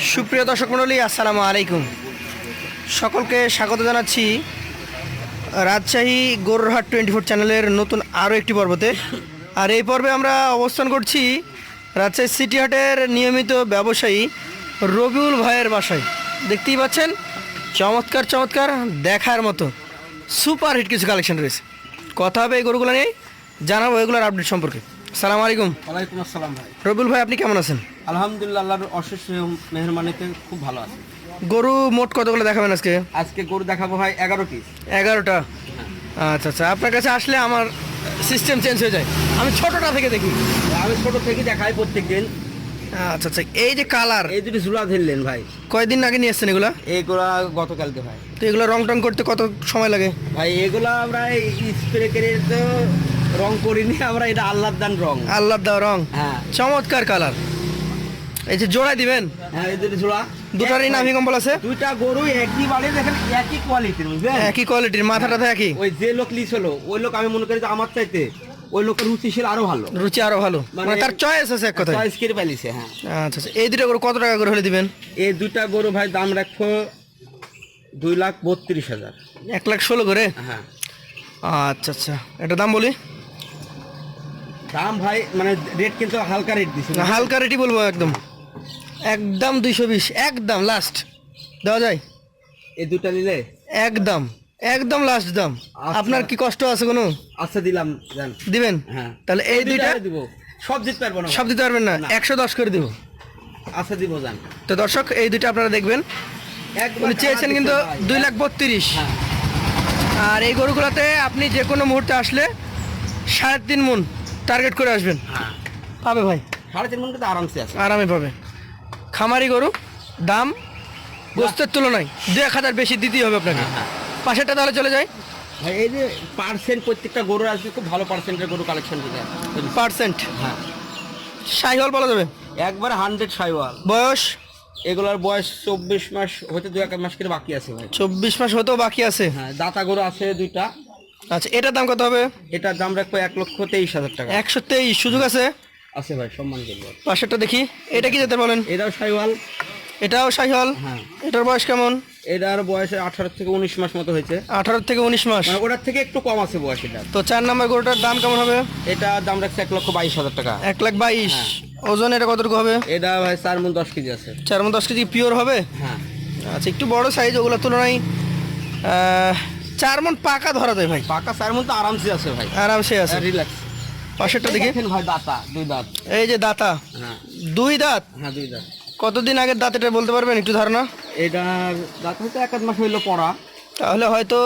সুপ্রিয় দর্শক মণ্ডলী, আসসালামু আলাইকুম। সকলকে স্বাগত জানাচ্ছি রাজশাহী গরুর হাট 24 চ্যানেলের নতুন আরও একটি পর্বতে। আর এই পর্বে আমরা অবস্থান করছি রাজশাহী সিটি হাটের নিয়মিত ব্যবসায়ী রবিউল ভাইয়ের বাসায়। দেখতেই পাচ্ছেন চমৎকার চমৎকার দেখার মতো সুপার হিট কিছু কালেকশন রয়েছে। কথা হবে এই গরুগুলো নিয়ে, জানাবো এগুলোর আপডেট সম্পর্কে। সালাম আলাইকুম। ওয়ালাইকুম আসসালাম ভাই। রবিউল ভাই, আপনি কেমন আছেন? আলহামদুলিল্লাহ, আল্লাহর অশেষ মেহরবানিতে খুব ভালো আছে। গরু মোট কতগুলো দেখাবেন আজকে? আজকে গরু দেখাবো ভাই 11 পিস। 11টা? আচ্ছা আচ্ছা, আপনার কাছে আসলে আমার সিস্টেম চেঞ্জ হয়ে যায়, আমি ছোটটা থেকে দেখি। আমি ছোট থেকে দেখাই প্রত্যেকদিন। আচ্ছা আচ্ছা, এই যে কালার, এই দুটি ঝুলা ধরলেন ভাই, কয়দিন আগে নিয়ে এসছেন এগুলা? এইগুলা গতকালকে ভাই। তো এগুলো রং টং করতে কত সময় লাগে ভাই এগুলা আমরা স্প্রে করে তো রং করিনি, আমরা এটা আল্লাহর দান রং। আল্লাহ দাও রং। হ্যাঁ চমৎকার কালার। এই যে জোড়াই দিবেন? হ্যাঁ, এই দুটি ঝুলা দুটারই নাভি কম্বল আছে? দুইটা গরু একই বাড়ি, দেখেন একই কোয়ালিটির, বুঝলেন? একই কোয়ালিটির, মাথা টাথা একই? ওই যে লোক লিস হলো, ওই লোক আমি মনে করি যে আমার চাইতে ওই লোকের রুচি ছিল আরো ভালো, রুচি আরো ভালো, মানে তার চয়েস আছে এক কথায়। চয়েস করে পাইছে। হ্যাঁ আচ্ছা আচ্ছা, এই দুটো গরু কত টাকা করে হলে দিবেন? এই দুইটা গরু ভাই দাম রাখবো 2,32,000। 1,16,000 করে? হ্যাঁ। আচ্ছা আচ্ছা, এটা দাম বলি। দাম ভাই মানে রেট কিন্তু হালকা রেট দিছি না, হালকা রেটই বলবো, একদম একদম 220, একদম লাস্ট দেওয়া যায়? এই দুটা নিলে একদম একদম লাস্ট দাম। আচ্ছা। আপনার কি কষ্ট আছে কোনো? আচ্ছা দিলাম, জান দিবেন? হ্যাঁ। তাহলে এই দুইটা দিব, সব দিতে পারবো না। সব দিতে পারবেন না? 110 করে দিব। আচ্ছা দিব, জান। তো দর্শক, এই দুইটা আপনারা দেখবেন। উনি চেয়েছেন কিন্তু 2,32,000। হ্যাঁ। আর এই গরুগুলোতে আপনি যে কোনো মুহূর্তে আসলে 3.5 মণ টার্গেট করে আসবেন, হ্যাঁ, পাবে ভাই, 3.5 মণ কিন্তু আরামসে আছে, আরামে পাবে। খামারি গরু, দাম গোস্তের তুলনায় 2-1,000 বেশি দিতেই হবে আপনাকে। হ্যাঁ। পাশেরটা তাহলে চলে যায় ভাই। এই যে পার্সেন্ট প্রত্যেকটা গরু আসবে, খুব ভালো পার্সেন্টের গরু কালেকশন দিতে। পার্সেন্ট। হ্যাঁ, শাহিওয়াল বলা যাবে? একবার 100 সাইওয়াল। বয়স? এগুলোর বয়স 24 মাস হতে 2-1 মাস করে বাকি আছে ভাই। 24 মাস হতেও বাকি আছে? হ্যাঁ, দাতা গরু আছে দুইটা। আচ্ছা, এটার দাম কত হবে? এটার দাম রাখবো 1,23,000 টাকা। 123? সুযোগ আছে? আছে ভাই, সম্মান করবো। পাশেরটা দেখি, এটা কি যেতে বলেন? এটাও সাইওয়াল। এটাও শাহিওয়াল? হ্যাঁ। এটার বয়স কেমন? এটার বয়স 18 থেকে 19 মাস মতো হয়েছে। 18 থেকে 19 মাস? মানে ওটার থেকে একটু কম আছে বয়স এটা। তো 4 নম্বর গরুটার দাম কেমন হবে? এটা দাম রাখছে 1,22,000 টাকা। 1,22,000? হ্যাঁ। ওজন এটা কতটুকু হবে? এটা ভাই 4 মণ 10 কেজি আছে। 4 মণ 10 কেজি পিওর হবে? হ্যাঁ। আচ্ছা, একটু বড় সাইজ, ওগুলোর তুলনায় 4 মণ পাকা ধরা যায় ভাই? পাকা 4 মণ তো আরামসে আছে ভাই, আরামসে আছে। রিল্যাক্স। পাশেরটা দেখি। দেখেন ভাই, দাতা, দুই দাঁত। এই যে দাতা, হ্যাঁ 2 দাঁত? হ্যাঁ, দুই দাঁত। কতদিন আগের দাঁত এটা বলতে পারবেন একটু ধারণা? এটার দাঁত হয়তো 1-1 মাস হইলো পড়া। তাহলে হয়তো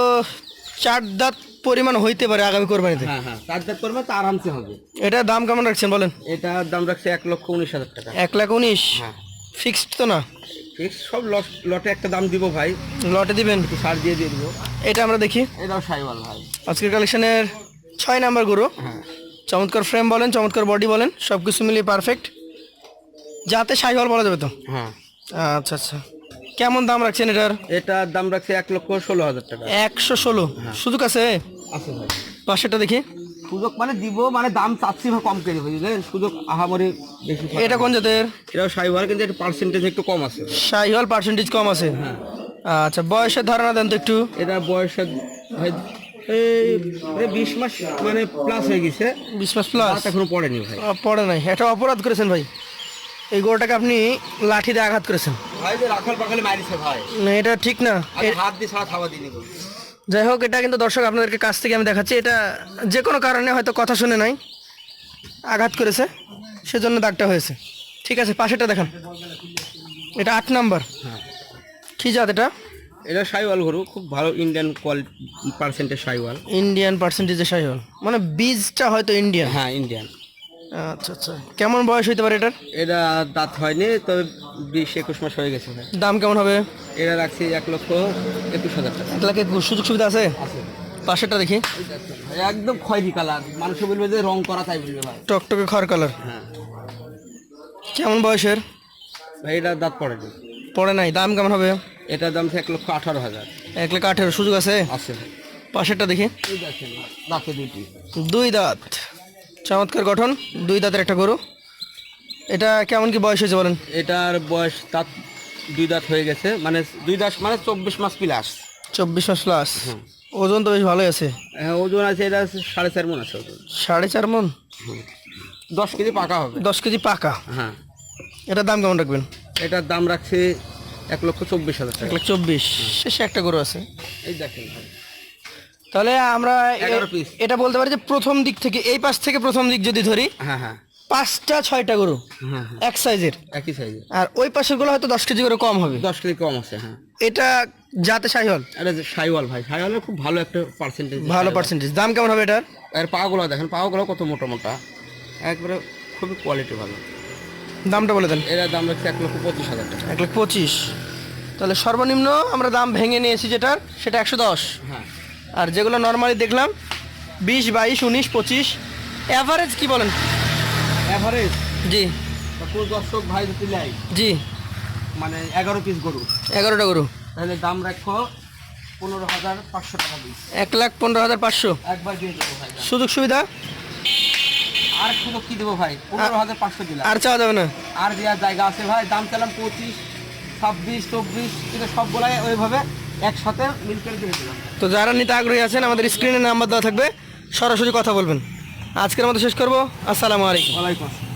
4 দাঁত পরিমাণ হইতে পারে আগামী কোরবানিতে। হ্যাঁ হ্যাঁ, 4 দাঁত করবে তো আরামসে হবে। এটার দাম কেমন রাখছেন বলেন? এটার দাম রাখছে 1,19,000 টাকা। 1,19,000? হ্যাঁ। ফিক্সড তো না? ফিক্স সব লটে একটা দাম দিব ভাই, লটে দিবেন? একটু ছাড় দিয়ে দিব। এটা আমরা দেখি। এটাও সাইওয়াল ভাই। আজকের কালেকশনের 6 নাম্বার গরু। হ্যাঁ। চমৎকার ফ্রেম বলেন, চমৎকার বডি বলেন, সব কিছু মিলিয়ে পারফেক্ট, যাতে শাহিওয়াল বলা যাবে তো? হ্যাঁ। আচ্ছা আচ্ছা, কেমন দাম রাখছেন এটার? এটার দাম রাখছে 1,16,000 টাকা। 116? সুযোগ আছে? আছে ভাই। পাশেরটা দেখি। সুযোগ মানে দিব, মানে দাম চাচ্ছি ভাই কম করে, বুঝলেন? সুযোগ আহামরি বেশি। এটা কোন জাতের? এটাও সাইওয়াল, কিন্তু একটু পার্সেন্টেজ একটু কম আছে। শাহিওয়াল পার্সেন্টেজ কম আছে? হ্যাঁ। আচ্ছা, বয়সের ধারণা দেন তো একটু। এটার বয়স ভাই এই 20 মাস মানে প্লাস হয়ে গেছে। 20 মাস প্লাস? এখনো পড়েনি ভাই। পড়ে নাই? এটা অপরাধ করেছেন ভাই, এই গরুটাকে আপনি লাঠি দিয়ে আঘাত করেছেন ভাই, যে রাখাল পাখালে মারিছে ভাই, না, এটা ঠিক না। হাত দিয়ে ছাড়া খাওয়া দিনি। যাই হোক, এটা কিন্তু দর্শক আপনাদেরকে কাছ থেকে আমি দেখাচ্ছি, এটা যে কোনো কারণে হয়তো কথা শুনে নাই, আঘাত করেছে, সেজন্য দাগটা হয়েছে। ঠিক আছে, পাশেরটা দেখান। এটা 8 নাম্বার। হ্যাঁ। কি জাত এটা? এটা সাইওয়াল গরু, খুব ভালো ইন্ডিয়ান কোয়ালিটি পার্সেন্টের সাইওয়াল। ইন্ডিয়ান পার্সেন্টেজের শাহিওয়াল, মানে বীজটা হয়তো ইন্ডিয়ান? হ্যাঁ, ইন্ডিয়ান। আচ্ছা আচ্ছা, কেমন বয়স হইতে পারে এটার? এটা দাঁত হয়নি, তবে 20-21 মাস হয়ে গেছে ভাই। দাম কেমন হবে? এটা রাখছি 1,21,000 টাকা। 1,00,000? সুযোগ সুবিধা আছে? আছে। পাশেরটা দেখি। একদম খয়েরি কালার, মানুষ বলবে যে রং করা, তাই বলবে ভাই। টকটকে খড় কালার? হ্যাঁ। কেমন বয়সের? ভাই এটা দাঁত পড়েনি। পড়ে নাই? দাম কেমন হবে? এটার দাম 1,18,000। 1,18,000? সুযোগ আছে? আছে। পাশেরটা দেখি। এই দেখেন, দাঁতে দুইটি। 2 দাঁত, চমৎকার গঠন, 2 দাঁতের একটা গরু। এটা কেমন কি বয়স হয়েছে বলেন? এটার বয়স দাঁত 2 দাঁত হয়ে গেছে, মানে 2 দাঁত মানে 24 মাস প্লাস। 24 মাস প্লাস। ওজন তো বেশ ভালোই আছে। হ্যাঁ, ওজন আছে এটা 4.5 মণ আছে ওজন। 4.5 মণ। 10 কেজি পাকা হবে। 10 কেজি পাকা। হ্যাঁ, এটার দাম কেমন রাখবেন? এটার দাম রাখছে 1,24,000 টাকা। 1,24,000। শেষে একটা গরু আছে। এই দেখেন ভাই, তাহলে আমরা 11 পিস। এটা বলতে পারি যে প্রথম দিক থেকে, এই পাশ থেকে প্রথম দিক যদি ধরি, হ্যাঁ হ্যাঁ 5টা 6টা গরু হ্যাঁ হ্যাঁ, এক সাইজের। একই সাইজে। আর ওই পাশের গুলো হয়তো 10 কেজি করে কম হবে। 10 কেজি কম আছে। হ্যাঁ, এটা জাতে শাহিওয়াল। এটা যে শাইওয়াল ভাই, শাইওয়ালের খুব ভালো একটা পার্সেন্টেজ। ভালো পার্সেন্টেজ। দাম কেমন হবে এটার? এর পাগুলো দেখেন, পাগুলো কত মোটা মোটা, একবারে খুবই কোয়ালিটি ভালো। দামটা বলে দেন। এর দাম রাখছে 1,25,000 টাকা। 1,25,000। তাহলে সর্বনিম্ন আমরা দাম ভেঙে নিয়েছি যেটার, সেটা 110। হ্যাঁ, আর যেগুলো নর্মালি দেখলাম 20, 22, 19, 25। অ্যাভারেজ কি বলেন? এভারেজ জি সাপোজ দর্শক ভাই যদি নেয়, জি, মানে 11 পিস গরু, 11টা গরু, তাহলে দাম রাখো 15,500 টাকা দিই। 1,15,500। একবার দিয়ে দেবো ভাই। সুযোগ সুবিধা আর সুযোগ কি দেবো ভাই? 15,500 দিলাম। আর চাওয়া যাবে না? আর দেওয়ার জায়গা আছে ভাই। দাম চালাম 25, 26, 24, কিন্তু সবগুলাই ওইভাবে একসাথে মিল করে দিয়ে দিলাম। তো যারা নিতে আগ্রহী আছেন, আমাদের স্ক্রিনে নাম্বার দেওয়া থাকবে, সরাসরি কথা বলবেন। আজকের মতো শেষ করবো। আসসালামু আলাইকুম। ওয়ালাইকুম আসসালাম।